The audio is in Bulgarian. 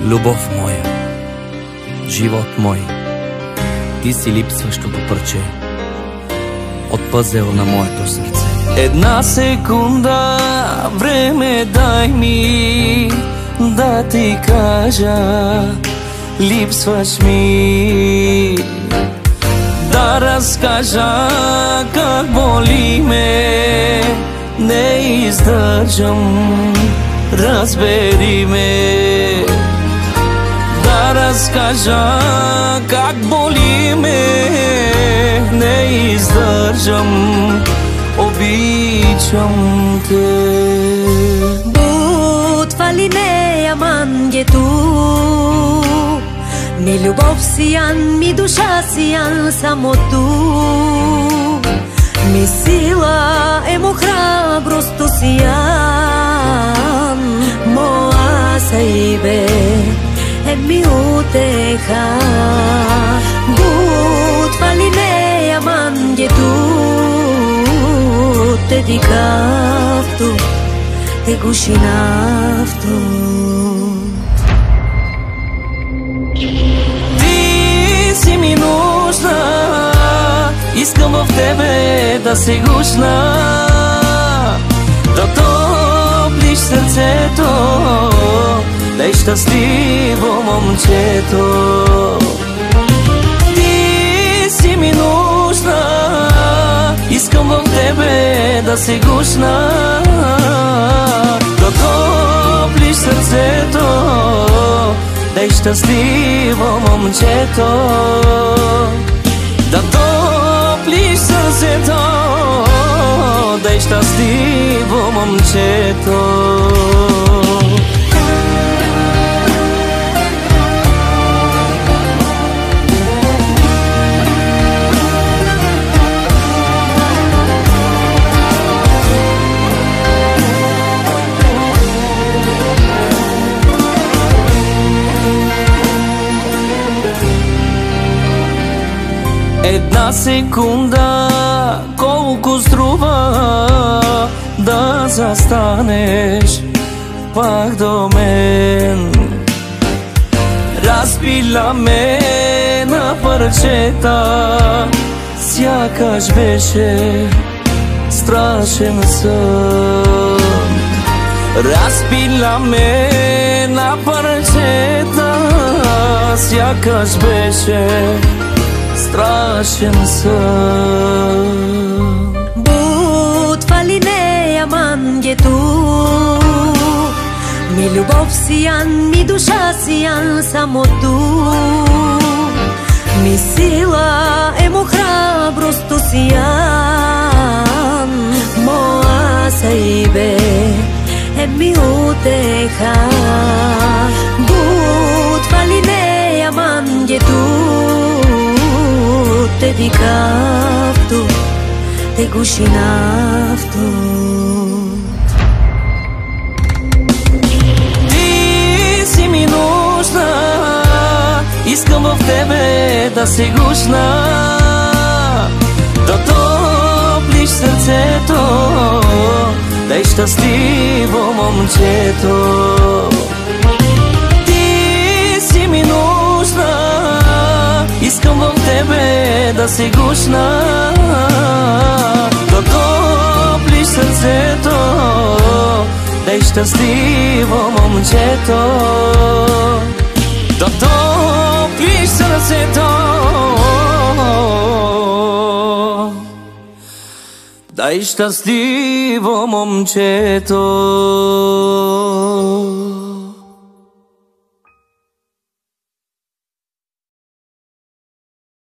Любов моя, живот мой, ти си липсващото парче от пъзел на моето сърце. Една секунда време дай ми да ти кажа, липсваш ми. Да разкажа как боли ме, не издържам, разбери ме. Да разкажа как боли ме, не издържам, обичам те. Butfaline aman getu, mi любов сиян, ми душа сиян само tu. Mi sila emo hrabrosto сиян, moa saibe e mi uteha. Butfaline aman getu, te dikaftu, te gushinaftu. Ти си ми нужна, искам в тебе да се гушна, да топлиш сърцето, да е щастливо момчето. Ти си ми нужна, искам в тебе да се гушна, да топлиш сърцето, да е щастливо момчето. Да топлиш сърцето, да е щастливо момчето. Една секунда колко струва да застанеш пак до мен. Разбила ме на парчета, сякаш беше страшен сън. Разбила ме на парчета, сякаш беше страшен сън. Butfaline aman getu, mi любов сиян, ми душа сиян само tu. Mi sila emo hrabrosto сиян, moa saibe e mi uteha. Butfaline aman getu, te dikaftu, te gushinaftu. Ти си ми нужна, искам в тебе да се гушна, да топлиш сърцето, да е щастливо момчето. Ти си ми нужна, искам в тебе да се гушна, да топлиш сърцето, да е щастливо момчето. Да топлиш сърцето, да е щастливо момчето.